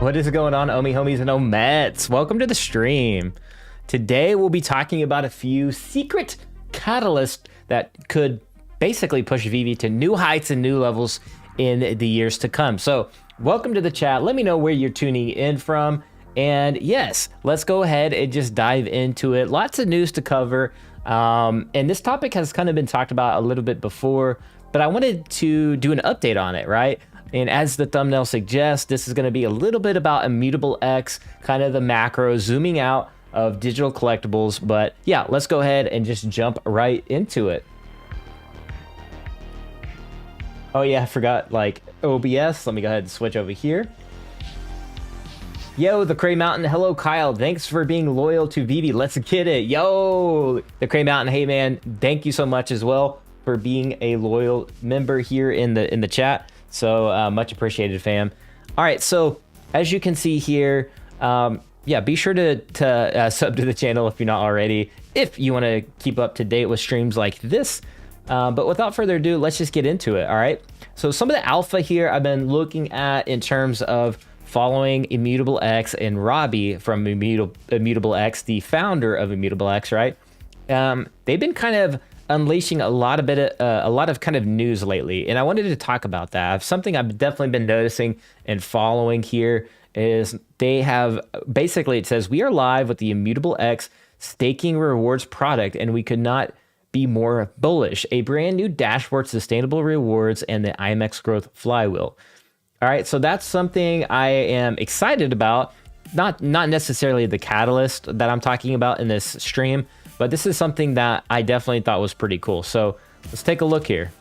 What is going on, Omi homies and Omets? Welcome to the stream. Today we'll be talking about a few secret catalysts that could basically push VeVe to new heights and new levels in the years to come. So welcome to the chat. Let me know where you're tuning in from. And yes, let's go ahead and just dive into it. Lots of news to cover. And this topic has kind of been talked about a little bit before, but I wanted to do an update on it, right? And as the thumbnail suggests, this is going to be a little bit about Immutable X, kind of the macro zooming out of digital collectibles. But yeah, let's go ahead and just jump right into it. Oh yeah, I forgot like OBS. Let me go ahead and switch over here. Yo, the Cray Mountain. Hello, Kyle. Thanks for being loyal to VeVe. Let's get it. Yo, the Cray Mountain. Hey man, thank you so much as well for being a loyal member here in the chat. So much appreciated, fam. All right, so as you can see here, yeah, be sure to sub to the channel if you're not already, if you want to keep up to date with streams like this. But without further ado, let's just get into it, all right? So some of the alpha here I've been looking at in terms of following Immutable X and Robbie from Immutable X, the founder of Immutable X, right? They've been kind of unleashing a lot of kind of news lately, and I wanted to talk about that. Something I've definitely been noticing and following here is they have basically, it says we are live with the Immutable X staking rewards product, and we could not be more bullish. A brand new dashboard, sustainable rewards, and the IMX growth flywheel. All right, so that's something I am excited about. Not necessarily the catalyst that I'm talking about in this stream, but this is something that I definitely thought was pretty cool. So let's take a look here.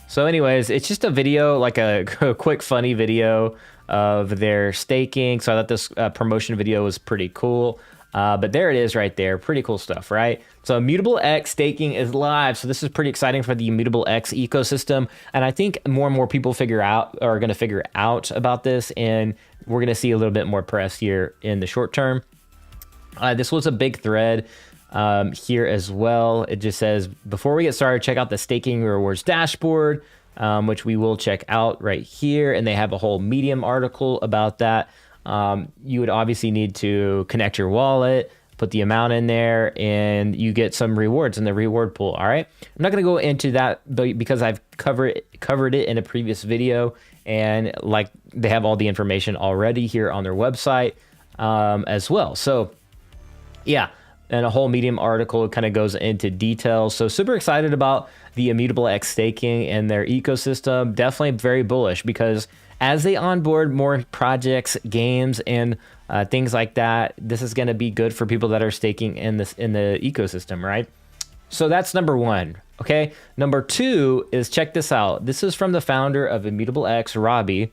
So anyways, it's just a video, like a quick funny video of their staking. So I thought this promotion video was pretty cool. But there it is right there. Pretty cool stuff, right? So Immutable X staking is live. So this is pretty exciting for the Immutable X ecosystem. And I think more and more people are going to figure out about this. And we're going to see a little bit more press here in the short term. This was a big thread here as well. It just says, before we get started, check out the staking rewards dashboard, which we will check out right here. And they have a whole Medium article about that. You would obviously need to connect your wallet, put the amount in there, and you get some rewards in the reward pool. All right. I'm not going to go into that because I've covered it in a previous video, and like they have all the information already here on their website as well. So yeah, and a whole Medium article kind of goes into details. So super excited about the Immutable X staking and their ecosystem. Definitely very bullish because as they onboard more projects, games, and things like that, this is going to be good for people that are staking in the ecosystem, right? So that's number one. Okay. Number two is, check this out. This is from the founder of Immutable X, Robbie,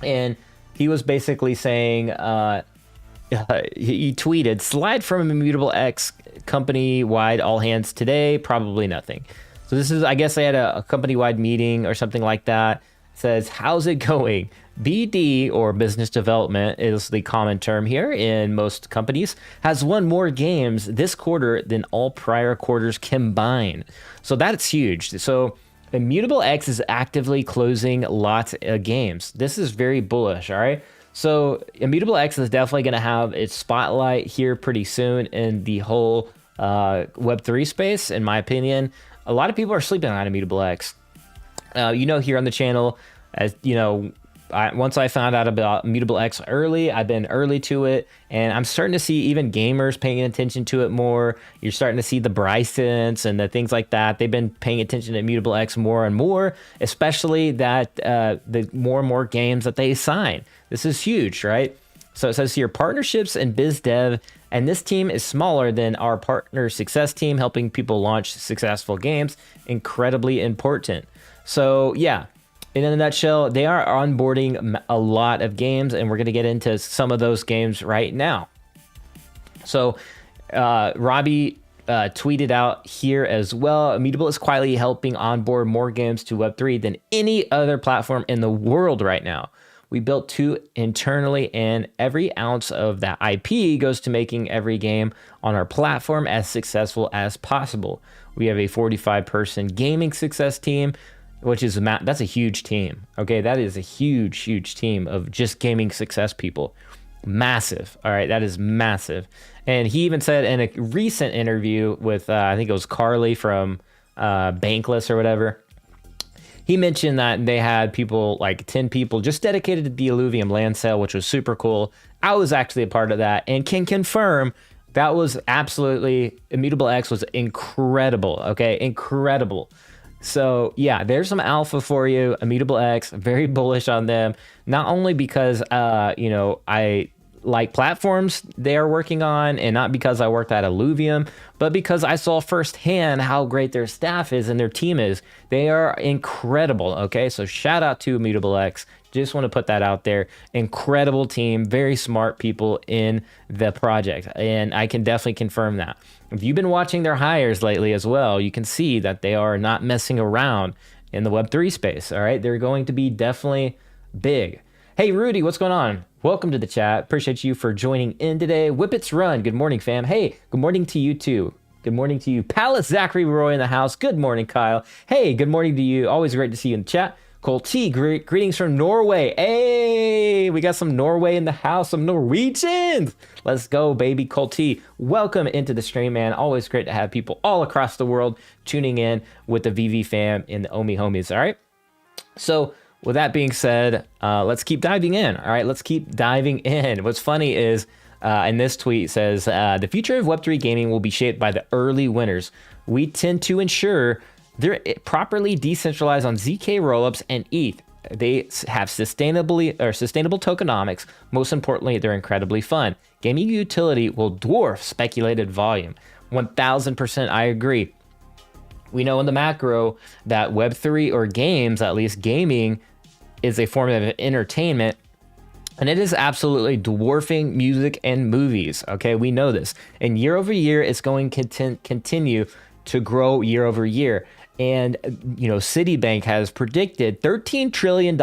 and he was basically saying, he tweeted, slide from Immutable X company-wide all hands today, probably nothing. So this is, I guess they had a company-wide meeting or something like that. Says, how's it going? BD, or business development, is the common term here in most companies, has won more games this quarter than all prior quarters combined. So that's huge. So Immutable X is actively closing lots of games. This is very bullish, all right? So Immutable X is definitely going to have its spotlight here pretty soon in the whole Web3 space, in my opinion. A lot of people are sleeping on Immutable X. You know, here on the channel, as you know, once I found out about Immutable X early, I've been early to it, and I'm starting to see even gamers paying attention to it more. You're starting to see the Brysons and the things like that. They've been paying attention to Immutable X more and more, especially that the more and more games that they sign. This is huge, right? So it says here, partnerships and biz dev, and this team is smaller than our partner success team, helping people launch successful games. Incredibly important. So yeah, in a nutshell, they are onboarding a lot of games, and we're going to get into some of those games right now. So Robbie tweeted out here as well, Immutable is quietly helping onboard more games to Web3 than any other platform in the world right now. We built 2 internally, and every ounce of that IP goes to making every game on our platform as successful as possible. We have a 45-person gaming success team, which is that's a huge team. Okay, that is a huge team of just gaming success people. Massive. All right, that is massive. And he even said in a recent interview with I think it was Carly from Bankless or whatever, he mentioned that they had people, like 10 people just dedicated to the Illuvium land sale, which was super cool. I was actually a part of that and can confirm that was absolutely, Immutable X was incredible. Okay, incredible. So yeah, there's some alpha for you. Immutable X, very bullish on them. Not only because I like platforms they are working on, and not because I worked at Illuvium, but because I saw firsthand how great their staff is and their team is. They are incredible. Okay, so shout out to Immutable X. Just want to put that out there. Incredible team, very smart people in the project, and I can definitely confirm that. If you've been watching their hires lately as well, you can see that they are not messing around in the Web3 space. All right, they're going to be definitely big. Hey, Rudy, what's going on? Welcome to the chat. Appreciate you for joining in today. Whippets Run. Good morning, fam. Hey, good morning to you too. Good morning to you. Palace Zachary Roy in the house. Good morning, Kyle. Hey, good morning to you. Always great to see you in the chat. Cole T, greetings from Norway. Hey, we got some Norway in the house, some Norwegians. Let's go, baby. Cole T, welcome into the stream, man. Always great to have people all across the world tuning in with the VeVe fam and the Omi homies, all right? So with that being said, let's keep diving in, all right? Let's keep diving in. What's funny is, in this tweet says, the future of Web3 gaming will be shaped by the early winners. We tend to ensure they're properly decentralized on ZK rollups and ETH. They have sustainable tokenomics. Most importantly, they're incredibly fun. Gaming utility will dwarf speculated volume. 1000% I agree. We know in the macro that Web3 or games, at least gaming, is a form of entertainment, and it is absolutely dwarfing music and movies. Okay, we know this. And year over year, it's going to continue to grow year over year. And, Citibank has predicted $13 trillion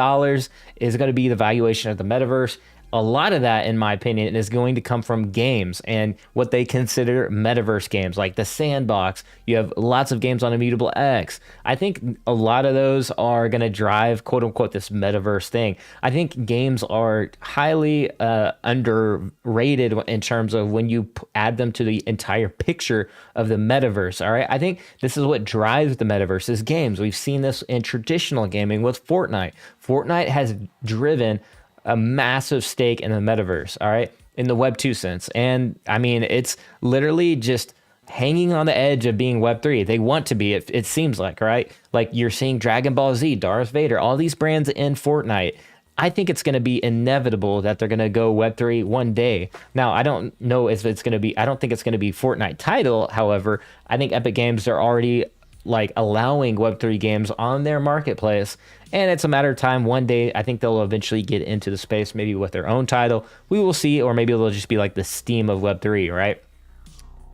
is going to be the valuation of the metaverse. A lot of that, in my opinion, is going to come from games and what they consider metaverse games, like the Sandbox. You have lots of games on Immutable X. I think a lot of those are going to drive, quote unquote, this metaverse thing. I think games are highly underrated in terms of when you add them to the entire picture of the metaverse. All right. I think this is what drives the metaverse is games. We've seen this in traditional gaming with Fortnite. Fortnite has driven a massive stake in the metaverse, all right, in the Web 2 sense. And I mean, it's literally just hanging on the edge of being Web 3. They want to be, it seems like, right? Like you're seeing Dragon Ball Z, Darth Vader, all these brands in Fortnite. I think it's going to be inevitable that they're going to go Web 3 one day. Now, I don't know if it's going to be, I don't think it's going to be Fortnite title. However, I think Epic Games are already like allowing Web3 games on their marketplace. And it's a matter of time. One day, I think they'll eventually get into the space, maybe with their own title. We will see, or maybe they'll just be like the Steam of Web3, right?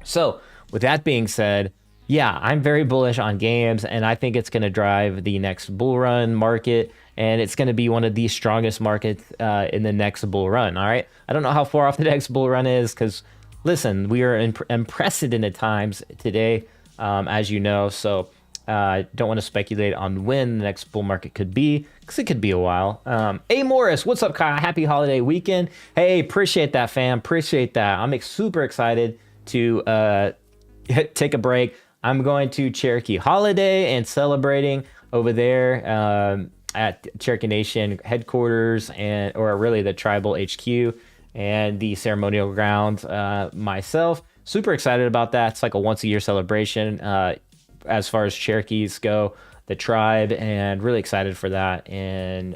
So with that being said, yeah, I'm very bullish on games, and I think it's going to drive the next bull run market, and it's going to be one of the strongest markets in the next bull run, all right? I don't know how far off the next bull run is, because, listen, we are in unprecedented times today, as you know, so don't want to speculate on when the next bull market could be, because it could be a while. Hey, Morris, what's up, Kyle? Happy holiday weekend. Hey, appreciate that, fam. Appreciate that. I'm super excited to take a break. I'm going to Cherokee Holiday and celebrating over there at Cherokee Nation headquarters, or really the tribal HQ and the ceremonial grounds myself. Super excited about that. It's like a once a year celebration as far as Cherokees go, the tribe, and really excited for that. And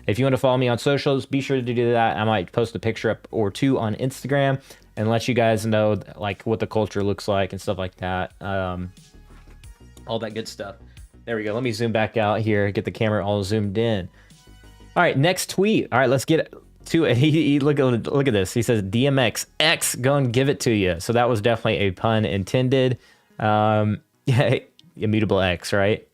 if you want to follow me on socials, be sure to do that. I might post a picture up or two on Instagram and let you guys know like what the culture looks like and stuff like that. All that good stuff. There we go. Let me zoom back out here, get the camera all zoomed in. All right, next tweet. All right, let's get to it. Look at this. He says DMX X, go and give it to you. So that was definitely a pun intended. Yeah, Immutable X, right?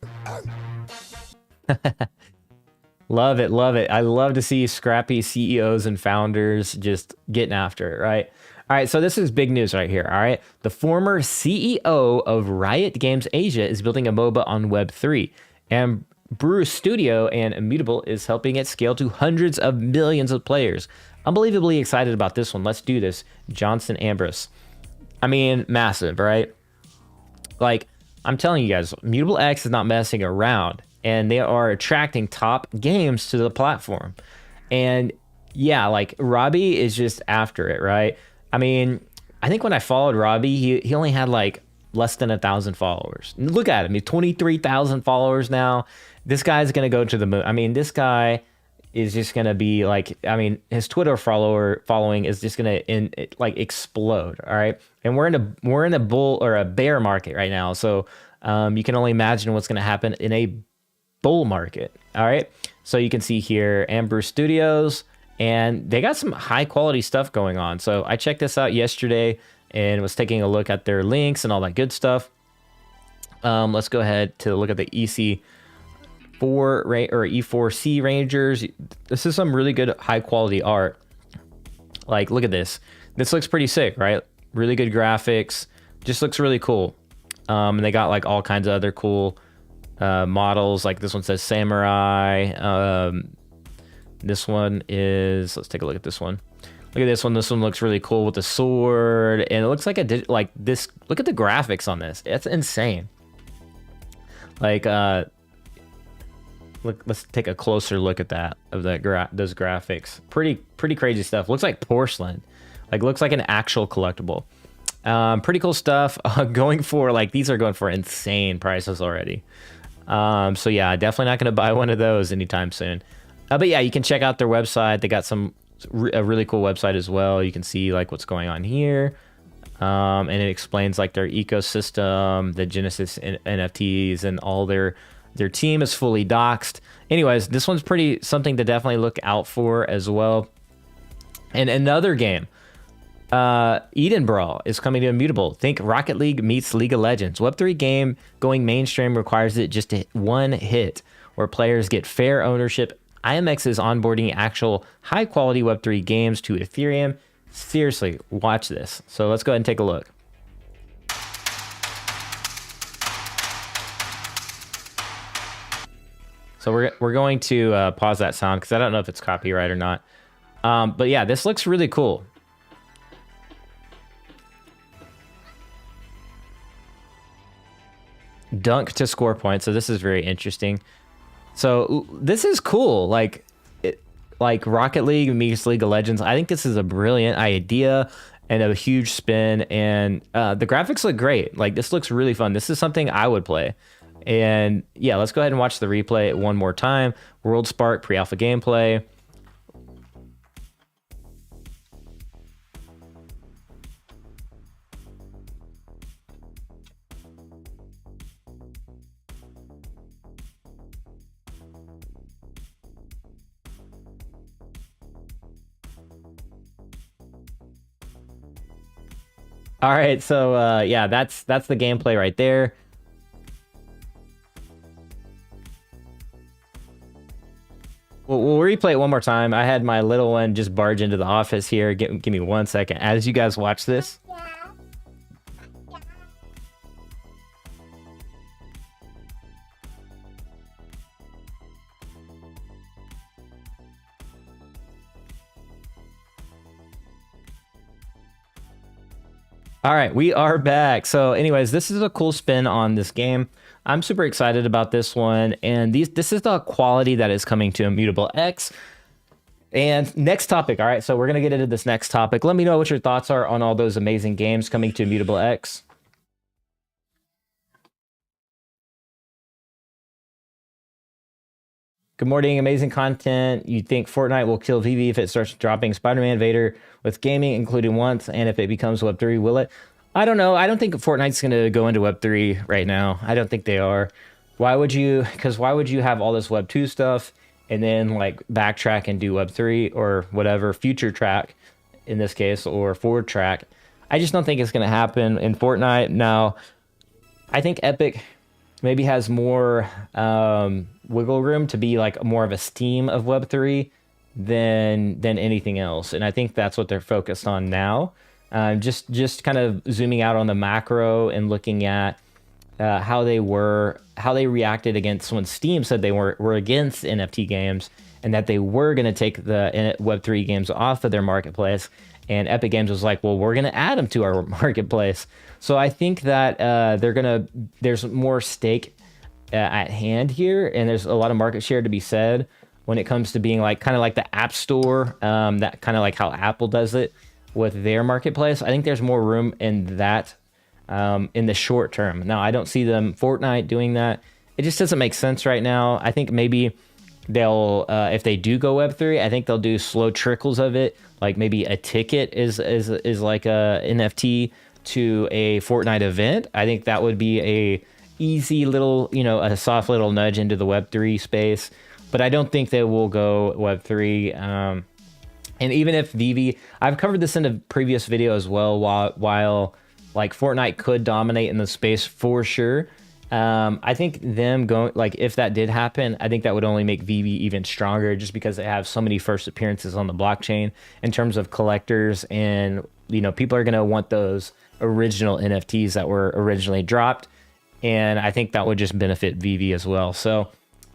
Love it, love it. I love to see scrappy CEOs and founders just getting after it, right? All right, so this is big news right here. All right, the former CEO of Riot Games Asia is building a MOBA on Web3, and Brew Studio and Immutable is helping it scale to hundreds of millions of players. Unbelievably excited about this one. Let's do this. Johnson Ambrose. I mean, massive, right? Like, I'm telling you guys, Immutable X is not messing around, and they are attracting top games to the platform. And yeah, like Robbie is just after it, right? I mean, I think when I followed Robbie, he only had like less than 1,000 followers. Look at him, he's 23,000 followers now. This guy's gonna go to the moon. I mean, this guy is just gonna be like, I mean, his Twitter following is just gonna like explode. All right, and we're in a bull or a bear market right now, so you can only imagine what's gonna happen in a bull market. All right, so you can see here Amber Studios, and they got some high quality stuff going on. So I checked this out yesterday and was taking a look at their links and all that good stuff. Let's go ahead to look at the EC4 or E4C Rangers. This is some really good high quality art. Like, look at this. This looks pretty sick, right? Really good graphics. Just looks really cool. And they got like all kinds of other cool models. Like this one says Samurai. This one is, let's take a look at this one. Look at this one. This one looks really cool with the sword, and it looks like like this. Look at the graphics on this. It's insane. Like, look. Let's take a closer look at that those graphics. Pretty crazy stuff. Looks like porcelain. Like, looks like an actual collectible. Pretty cool stuff. Going for like, these are going for insane prices already. So yeah, definitely not going to buy one of those anytime soon. But yeah, you can check out their website. They got a really cool website as well. You can see like what's going on here. And it explains like their ecosystem, the Genesis NFTs, and all their team is fully doxed. Anyways, this one's something to definitely look out for as well. And another game, Eden Brawl is coming to Immutable. Think Rocket League meets League of Legends. Web3 game going mainstream requires it just to one hit, where players get fair ownership. IMX is onboarding actual high-quality Web3 games to Ethereum. Seriously, watch this. So let's go ahead and take a look. So we're going to pause that sound because I don't know if it's copyright or not. But yeah, this looks really cool. Dunk to score points. So this is very interesting. So this is cool. Like Rocket League meets League of Legends. I think this is a brilliant idea and a huge spin. And the graphics look great. Like, this looks really fun. This is something I would play. And yeah, let's go ahead and watch the replay one more time. World Spark pre-alpha gameplay. All right, so yeah, that's the gameplay right there. We'll replay it one more time. I had my little one just barge into the office here. Give me 1 second as you guys watch this. All right, we are back. So anyways, this is a cool spin on this game. I'm super excited about this one. And this is the quality that is coming to Immutable X. And next topic. All right, so we're going to get into this next topic. Let me know what your thoughts are on all those amazing games coming to Immutable X. Good morning, amazing content. You think Fortnite will kill VeVe if it starts dropping Spider-Man Vader with gaming included once, and if it becomes Web3, will it? I don't know. I don't think Fortnite's going to go into Web3 right now. I don't think they are. Why would you? Because why would you have all this Web2 stuff and then like backtrack and do Web3 or whatever, future track in this case, or forward track? I just don't think it's going to happen in Fortnite. Now, I think Epic maybe has more wiggle room to be like more of a Steam of Web3 than anything else. And I think that's what they're focused on now. Just kind of zooming out on the macro and looking at how they reacted against when Steam said they were against NFT games and that they were going to take the Web3 games off of their marketplace. And Epic Games was like, well, we're going to add them to our marketplace. So I think that there's more stake at hand here, and there's a lot of market share to be said when it comes to being like kind of like the App Store, that kind of like how Apple does it with their marketplace. I think there's more room in that in the short term. Now, I don't see them Fortnite doing that. It just doesn't make sense right now. I think maybe they'll if they do go Web3, I think they'll do slow trickles of it. Like maybe a ticket is like a NFT to a Fortnite event. I think that would be a easy little, a soft little nudge into the Web3 space. But I don't think they will go Web3. And even if VeVe, I've covered this in a previous video as well, while like Fortnite could dominate in the space for sure. I think them going, like if that did happen, I think that would only make VeVe even stronger just because they have so many first appearances on the blockchain in terms of collectors, and people are going to want those original NFTs that were originally dropped, and I think that would just benefit VeVe as well. So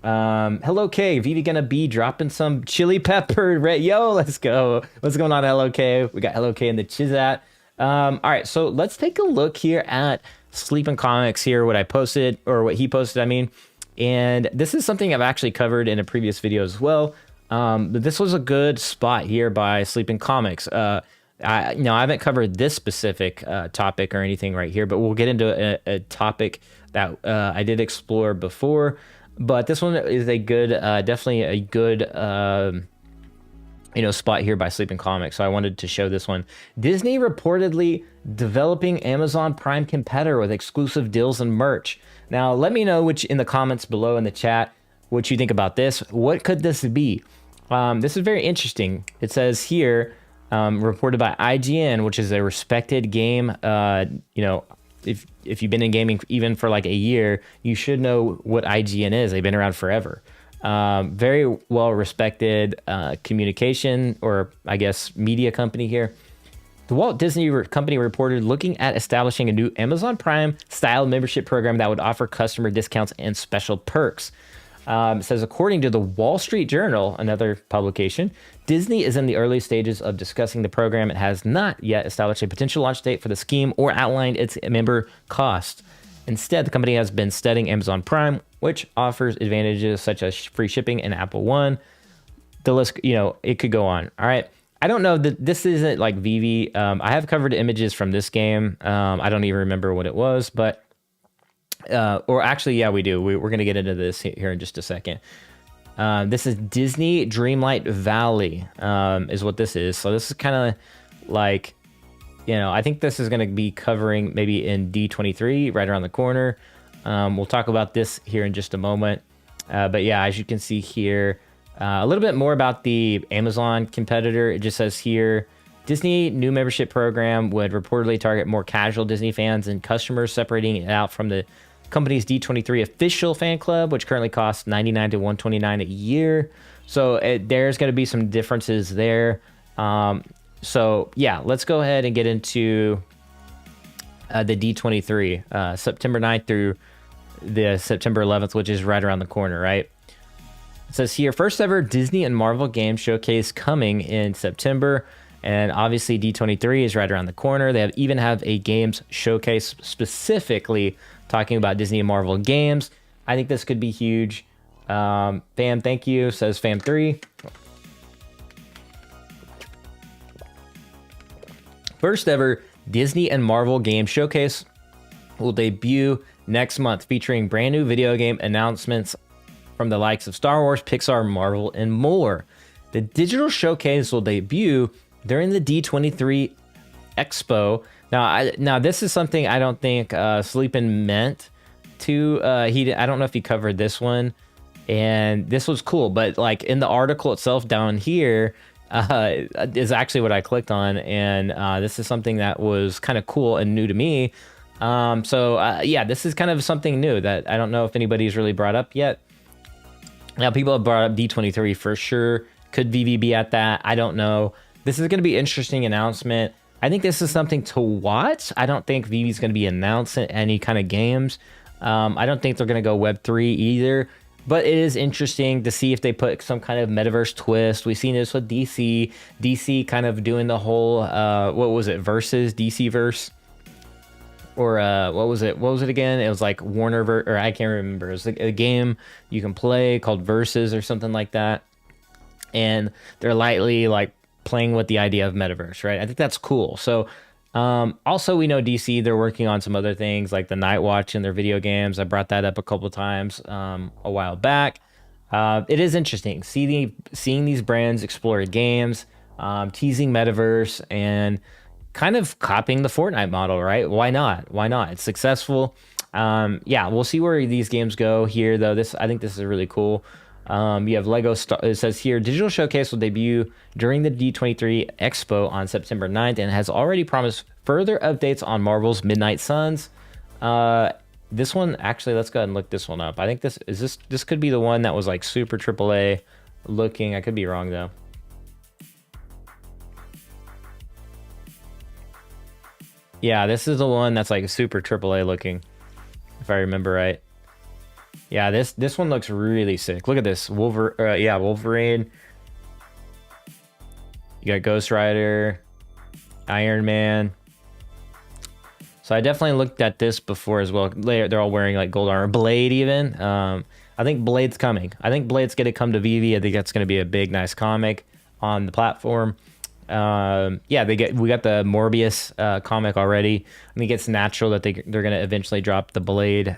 Hello K, VeVe gonna be dropping some chili pepper, right? Yo, let's go. What's going on, Hello K? We got Hello K in the chat. All right, so let's take a look here at Sleeping Comics here, what I posted, or what he posted, I mean. And this is something I've actually covered in a previous video as well. But this was a good spot here by Sleeping Comics. I haven't covered this specific topic or anything right here, but we'll get into a topic that I did explore before. But this one is a good, definitely a good, spot here by Sleeping Comics. So I wanted to show this one. Disney reportedly developing Amazon Prime competitor with exclusive deals and merch. Now, let me know in the comments below in the chat what you think about this. What could this be? This is very interesting. It says here, reported by IGN, which is a respected game. If you've been in gaming even for like a year, you should know what IGN is. They've been around forever. Very well respected communication, or I guess media company here. The Walt Disney Company reported looking at establishing a new Amazon Prime style membership program that would offer customer discounts and special perks. It says, according to the Wall Street Journal, another publication, Disney is in the early stages of discussing the program. It has not yet established a potential launch date for the scheme or outlined its member cost. Instead, the company has been studying Amazon Prime, which offers advantages such as free shipping and Apple One. The list, it could go on. All right. I don't know that this isn't like VeVe. I have covered images from this game. I don't even remember what it was, but or actually, yeah, we do. We're going to get into this here in just a second. This is Disney Dreamlight Valley is what this is. So this is kind of like, I think this is going to be covering maybe in D23 right around the corner. We'll talk about this here in just a moment. But yeah, as you can see here, a little bit more about the Amazon competitor. It just says here, Disney new membership program would reportedly target more casual Disney fans and customers, separating it out from the company's D23 official fan club, which currently costs $99 to $129 a year. So there's going to be some differences there. So yeah, let's go ahead and get into the D23, September 9th through the September 11th, which is right around the corner, right? It says here, first ever Disney and Marvel game showcase coming in September. And obviously D23 is right around the corner. They even have a games showcase specifically talking about Disney and Marvel games. I think this could be huge. Fam, thank you, says Fam3. First ever Disney and Marvel game showcase will debut next month, featuring brand new video game announcements from the likes of Star Wars, Pixar, Marvel, and more. The digital showcase will debut during the D23 Expo. Now this is something I don't think Sleepin meant to. I don't know if he covered this one, and this was cool. But like in the article itself down here is actually what I clicked on, and this is something that was kind of cool and new to me. Yeah, this is kind of something new that I don't know if anybody's really brought up yet. Now, people have brought up D23 for sure. Could VeVe be at that? I don't know. This is going to be an interesting announcement. I think this is something to watch. I don't think VeVe's going to be announcing any kind of games. I don't think they're going to go Web3 either. But it is interesting to see if they put some kind of metaverse twist. We've seen this with DC. DC kind of doing the whole, what was it, Versus, DC Verse? Or what was it? What was it again? It was like or I can't remember. It was like a game you can play called Versus or something like that. And they're lightly like playing with the idea of metaverse, right? I think that's cool. So also we know DC, they're working on some other things like the Night Watch in their video games. I brought that up a couple of times a while back. It is interesting seeing these brands explore games, teasing metaverse, and kind of copying the Fortnite model, right? Why not? Why not? It's successful. Yeah, we'll see where these games go here, though. I think this is really cool. You have Lego it says here, Digital Showcase will debut during the D23 Expo on September 9th and has already promised further updates on Marvel's Midnight Suns. This one, actually, let's go ahead and look this one up. I think this could be the one that was like super AAA looking. I could be wrong, though. Yeah, this is the one that's like super AAA looking, if I remember right. Yeah, this one looks really sick. Look at this, Wolverine. You got Ghost Rider, Iron Man. So I definitely looked at this before as well. They're all wearing like gold armor. Blade even. I think Blade's coming. I think Blade's gonna come to VeVe. I think that's gonna be a big, nice comic on the platform. Yeah, we got the Morbius comic already. I think it's natural that they're gonna eventually drop the Blade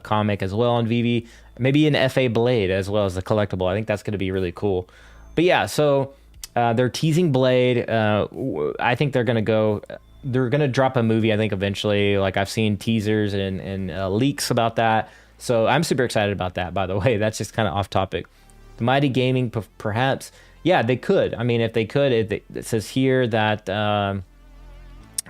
comic as well on VeVe. Maybe an FA Blade as well as the collectible. I think that's gonna be really cool. But yeah, so they're teasing Blade. I think they're gonna drop a movie. I think eventually. Like I've seen teasers and leaks about that. So I'm super excited about that. By the way, that's just kind of off topic. The Mighty Gaming, perhaps. Yeah, they could. I mean, if they could, it says here that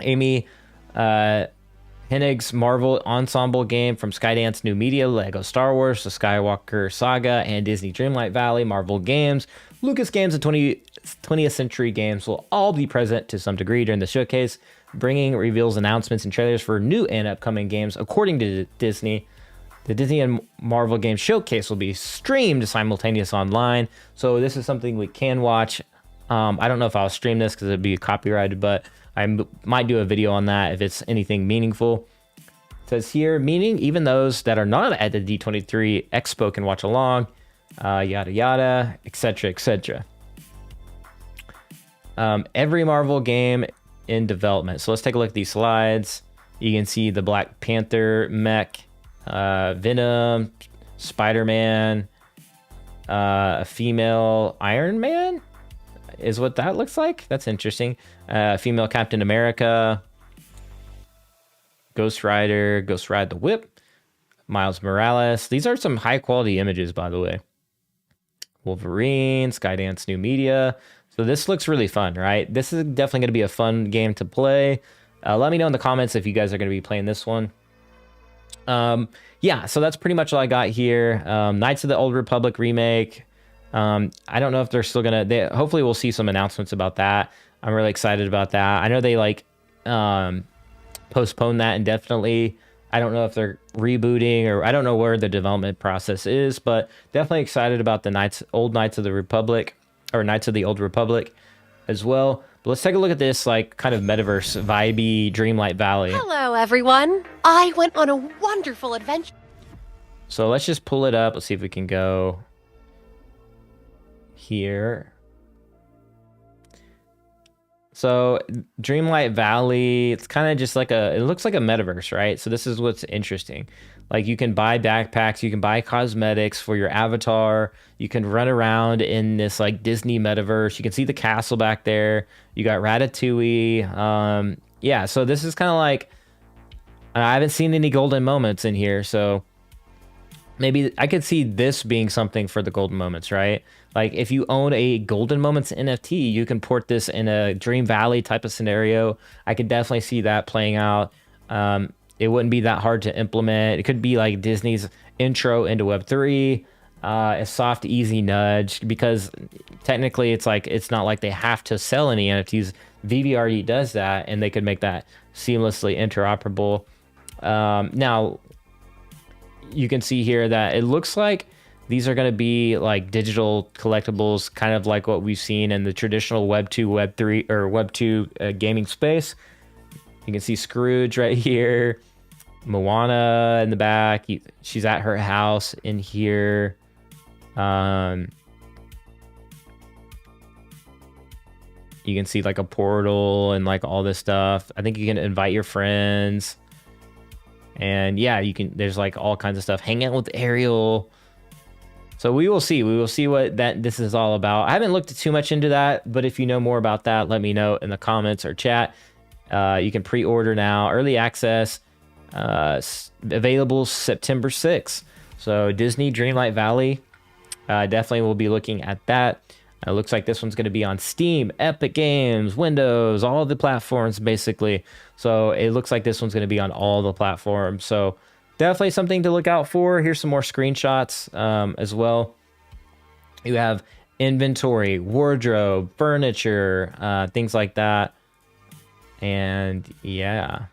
Amy Hennig's Marvel ensemble game from Skydance New Media, Lego Star Wars, The Skywalker Saga, and Disney Dreamlight Valley, Marvel Games, Lucas Games, and 20th Century Games will all be present to some degree during the showcase, bringing reveals, announcements, and trailers for new and upcoming games. According to Disney, the Disney and Marvel Games Showcase will be streamed simultaneously online. So this is something we can watch. I don't know if I'll stream this because it'd be copyrighted, but I might do a video on that if it's anything meaningful. It says here, meaning even those that are not at the D23 Expo can watch along, yada yada, etc., etc. Every Marvel game in development. So let's take a look at these slides. You can see the Black Panther mech, Venom, Spider-Man, a female Iron Man is what that looks like. That's interesting. Female Captain America, Ghost Rider, Ghost Ride the Whip, Miles Morales. These are some high quality images, by the way. Wolverine, Skydance New Media. So this looks really fun, right? This is definitely going to be a fun game to play. Let me know in the comments if you guys are going to be playing this one. Yeah, so that's pretty much all I got here. Knights of the Old Republic remake. I don't know if they're still gonna. Hopefully, we'll see some announcements about that. I'm really excited about that. I know they like postponed that indefinitely. I don't know if they're rebooting or I don't know where the development process is, but definitely excited about the old Knights of the Republic or Knights of the Old Republic as well. But let's take a look at this like kind of metaverse vibey Dreamlight Valley. Hello, everyone. I went on a wonderful adventure. So let's just pull it up. Let's see if we can go here. So Dreamlight Valley, it's kind of just like it looks like a metaverse, right? So this is what's interesting. Like you can buy backpacks, you can buy cosmetics for your avatar. You can run around in this like Disney metaverse. You can see the castle back there. You got Ratatouille. Yeah, so this is kind of like, I haven't seen any golden moments in here. So maybe I could see this being something for the golden moments, right? Like if you own a golden moments NFT, you can port this in a Dream Valley type of scenario. I could definitely see that playing out. It wouldn't be that hard to implement. It could be like Disney's intro into Web3. a soft, easy nudge, because technically it's not like they have to sell any NFTs. VeVe already does that, and they could make that seamlessly interoperable. Now, you can see here that it looks like these are going to be like digital collectibles, kind of like what we've seen in the traditional Web 2, Web 3, or Web 2 gaming space. You can see Scrooge right here, Moana in the back. She's at her house in here. You can see like a portal and like all this stuff. I think you can invite your friends. And yeah, there's like all kinds of stuff. Hang out with Ariel. So we will see what this is all about. I haven't looked too much into that, but if you know more about that, let me know in the comments or chat. You can pre-order now, early access, available September 6th. So Disney Dreamlight Valley, definitely will be looking at that. It looks like this one's going to be on Steam, Epic Games, Windows, all the platforms basically. So it looks like this one's going to be on all the platforms. So definitely something to look out for. Here's some more screenshots as well. You have inventory, wardrobe, furniture, things like that. And yeah,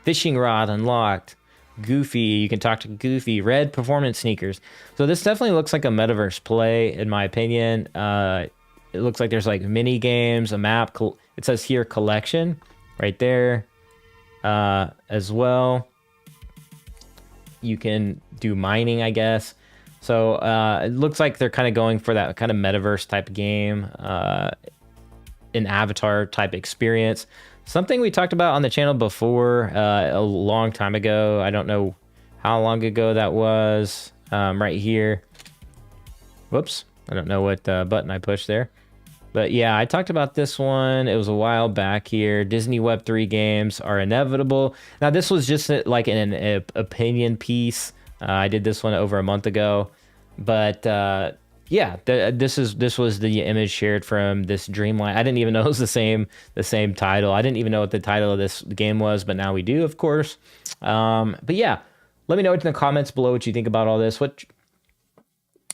fishing rod unlocked. Goofy, you can talk to Goofy. Red performance sneakers. So this definitely looks like a metaverse play, in my opinion. It looks like there's like mini games, a map. It says here collection right there as well. You can do mining, I guess. So it looks like they're kind of going for that kind of metaverse type game, an avatar type experience. Something we talked about on the channel before, a long time ago. I don't know how long ago that was. Right here. Whoops. I don't know what button I pushed there. But yeah, I talked about this one. It was a while back here. Disney Web 3 games are inevitable. Now, this was just like an opinion piece. I did this one over a month ago. But yeah, this was the image shared from this Dreamlight. I didn't even know it was the same title. I didn't even know what the title of this game was, but now we do, of course. But yeah, let me know in the comments below what you think about all this. Let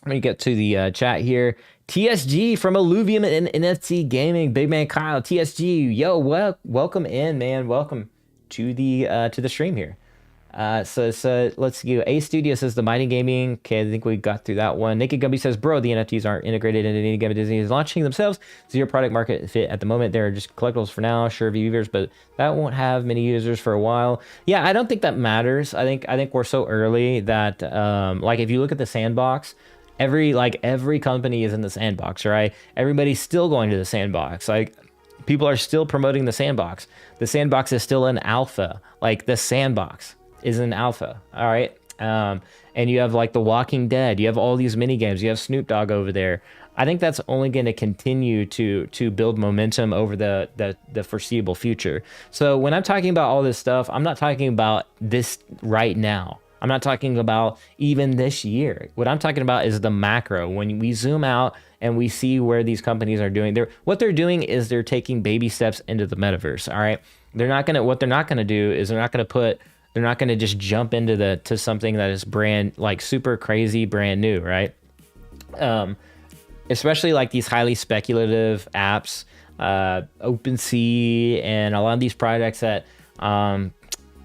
me get to the chat here. TSG from Illuvium and NFT Gaming, Big Man Kyle. TSG, yo, welcome in, man. Welcome to the stream here. So let's go. A Studio says the mining gaming. Okay, I think we got through that one. Naked Gumby says, bro, the NFTs aren't integrated into any game. Disney is launching themselves. Zero product market fit at the moment. They're just collectibles for now. Sure, viewers, but that won't have many users for a while. Yeah, I don't think that matters. I think we're so early that like if you look at the sandbox, every company is in the sandbox, right? Everybody's still going to the sandbox. Like people are still promoting the sandbox. The sandbox is still an alpha. Like the sandbox is an alpha, all right? And you have like The Walking Dead. You have all these mini games. You have Snoop Dogg over there. I think that's only going to continue to build momentum over the foreseeable future. So when I'm talking about all this stuff, I'm not talking about this right now. I'm not talking about even this year. What I'm talking about is the macro. When we zoom out and we see where these companies are doing, what they're doing is they're taking baby steps into the metaverse. All right, what they're not gonna do is they're not gonna just jump into something that is like super crazy brand new, right? Especially like these highly speculative apps, OpenSea, and a lot of these projects that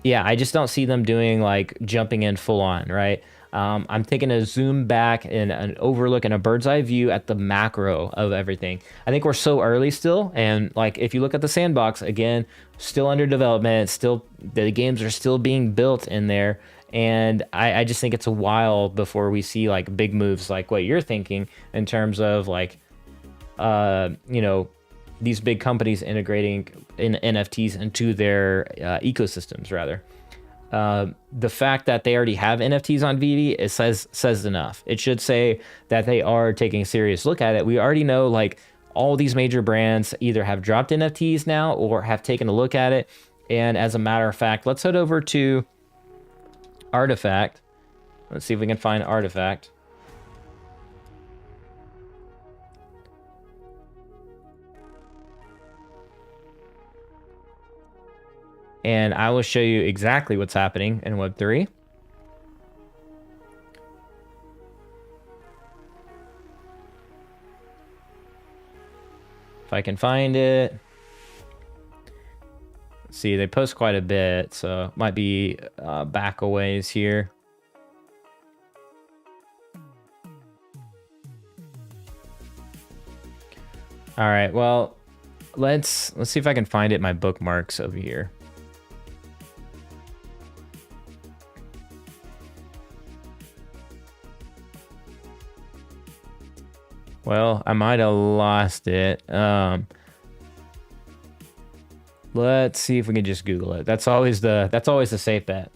yeah, I just don't see them doing like jumping in full on, right? I'm taking a zoom back and an overlook and a bird's eye view at the macro of everything. I think we're so early still. And like, if you look at the sandbox, again, still under development, the games are still being built in there. And I just think it's a while before we see like big moves like what you're thinking in terms of like, these big companies integrating NFTs into their ecosystems, rather. The fact that they already have NFTs on VeVe, it says enough. It should say that they are taking a serious look at it. We already know like all these major brands either have dropped NFTs now or have taken a look at it. And as a matter of fact, let's head over to Artifact. Let's see if we can find Artifact. And I will show you exactly what's happening in Web3. if I can find it. Let's see, they post quite a bit, so it might be back a ways here. All right, well, let's see if I can find it in my bookmarks over here. Well, I might have lost it. Let's see if we can just Google it. That's always the safe bet.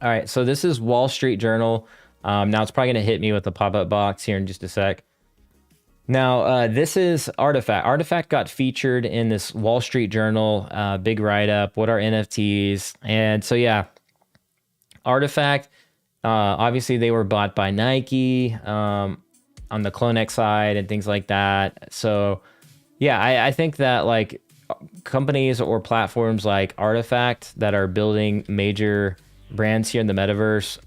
All right, so this is Wall Street Journal. Now it's probably gonna hit me with a pop-up box here in just a sec. Now, this is Artifact. Artifact got featured in this Wall Street Journal big write-up. What are NFTs? And so, yeah, Artifact, obviously they were bought by Nike on the CloneX side and things like that. So, yeah, I think that like companies or platforms like Artifact that are building major brands here in the metaverse,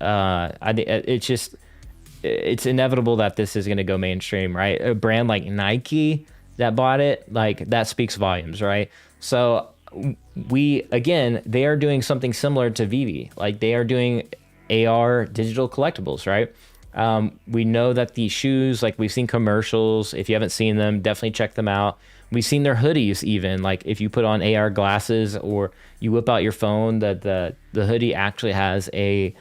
it's inevitable that this is going to go mainstream, right? A brand like Nike that bought it, like that speaks volumes, right? So they are doing something similar to VeVe. Like they are doing AR digital collectibles, right? We know that these shoes, like we've seen commercials. If you haven't seen them, definitely check them out. We've seen their hoodies even, like if you put on AR glasses or you whip out your phone, the hoodie actually has a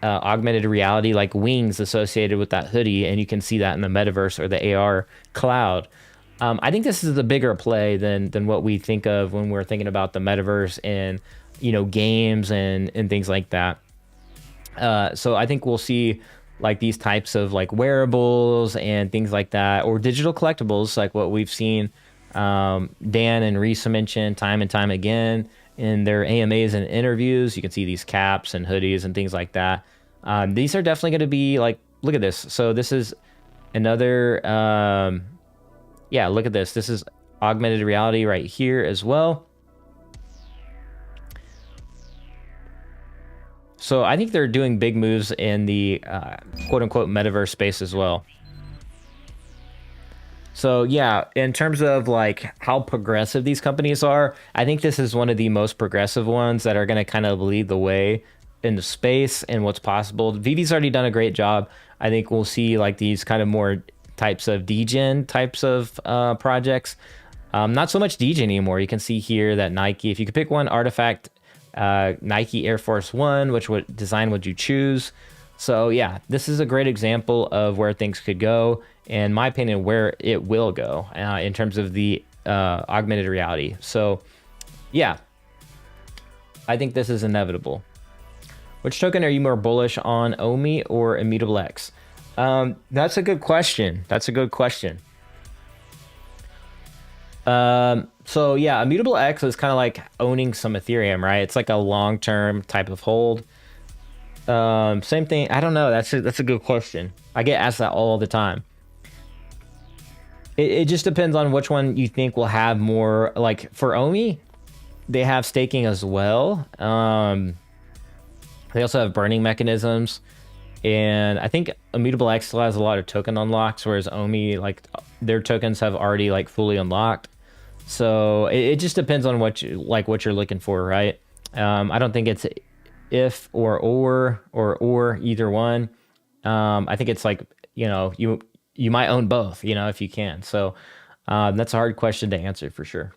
augmented reality like wings associated with that hoodie, and you can see that in the metaverse or the AR cloud. I think this is a bigger play than what we think of when we're thinking about the metaverse and games and things like that. So I think we'll see like these types of like wearables and things like that, or digital collectibles like what we've seen Dan and Reese mention time and time again in their AMAs and interviews. You can see these caps and hoodies and things like that. These are definitely going to be like, look at this. So this is another, look at this. This is augmented reality right here as well. So I think they're doing big moves in the quote unquote metaverse space as well. So yeah, in terms of like how progressive these companies are, I think this is one of the most progressive ones that are going to kind of lead the way in the space and what's possible. VeVe's already done a great job. I think we'll see like these kind of more types of degen types of projects. Not so much degen anymore. You can see here that Nike, if you could pick one, Artifact, Nike Air Force One, which design would you choose? So yeah, this is a great example of where things could go, in my opinion, where it will go in terms of the augmented reality. So yeah, I think this is inevitable. Which token are you more bullish on, Omi or Immutable X? That's a good question. So yeah, Immutable X is kind of like owning some Ethereum, right? It's like a long-term type of hold. Same thing. I don't know. That's a good question. I get asked that all the time. It just depends on which one you think will have more. Like for Omi, they have staking as well. They also have burning mechanisms, and I think Immutable X still has a lot of token unlocks, whereas Omi, like their tokens have already like fully unlocked. So it just depends on what you're looking for, right? I don't think it's if or either one. I think it's like, you might own both, if you can. So that's a hard question to answer for sure.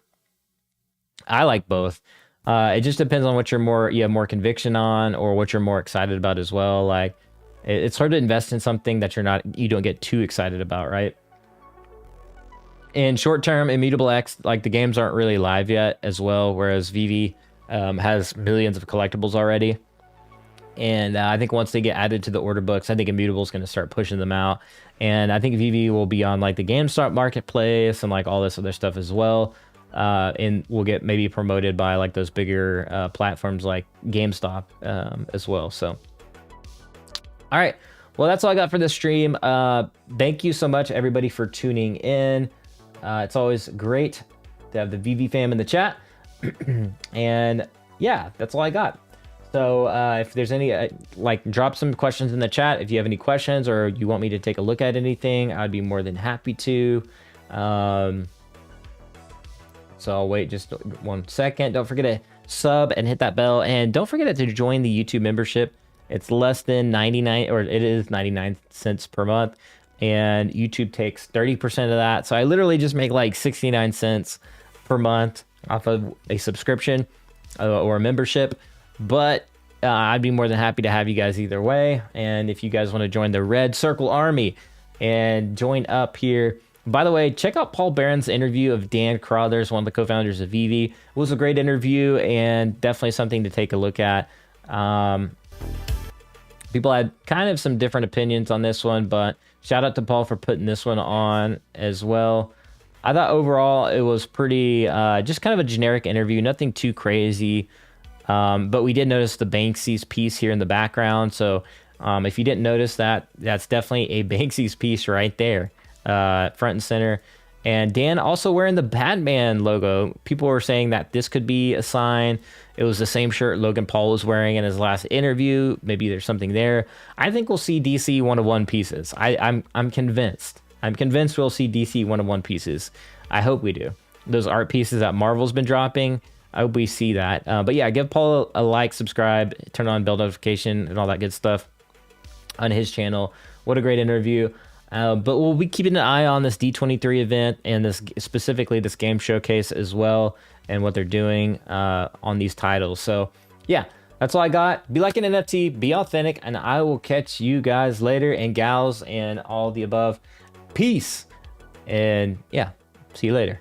I like both. It just depends on what you have more conviction on, or what you're more excited about as well. Like it's hard to invest in something that you don't get too excited about, right? In short term, Immutable X, like the games aren't really live yet as well, whereas VeVe has millions of collectibles already. And I think once they get added to the order books, I think Immutable is going to start pushing them out. And I think VeVe will be on like the GameStop marketplace and like all this other stuff as well. And we'll get maybe promoted by like those bigger platforms like GameStop as well. So, all right. Well, that's all I got for this stream. Thank you so much, everybody, for tuning in. It's always great to have the VeVe fam in the chat. And yeah, that's all I got. So if there's any, like, drop some questions in the chat if you have any questions or you want me to take a look at anything. I'd be more than happy to. So I'll wait just 1 second. Don't forget to sub and hit that bell, and don't forget to join the YouTube membership. It's less than 99, or it is 99 cents per month, and YouTube takes 30% of that. So I literally just make like 69 cents per month off of a subscription or a membership. But I'd be more than happy to have you guys either way. And if you guys want to join the Red Circle Army and join up here, by the way, check out Paul Barron's interview of Dan Crothers, one of the co-founders of VeVe. It was a great interview and definitely something to take a look at. People had kind of some different opinions on this one, but shout out to Paul for putting this one on as well. I thought overall it was pretty, just kind of a generic interview, nothing too crazy. But we did notice the Banksy's piece here in the background. So if you didn't notice that, that's definitely a Banksy's piece right there, front and center. And Dan also wearing the Batman logo. People were saying that this could be a sign. It was the same shirt Logan Paul was wearing in his last interview. Maybe there's something there. I think we'll see DC one-of-one pieces. I'm convinced. I'm convinced we'll see DC one-of-one pieces. I hope we do. Those art pieces that Marvel's been dropping, I hope we see that. But yeah, give Paul a like, subscribe, turn on bell notification, and all that good stuff on his channel. What a great interview. But we'll be keeping an eye on this D23 event and this specifically this game showcase as well, and what they're doing on these titles. So yeah, that's all I got. Be like an NFT, be authentic, and I will catch you guys later, and gals and all the above. Peace. And yeah, see you later.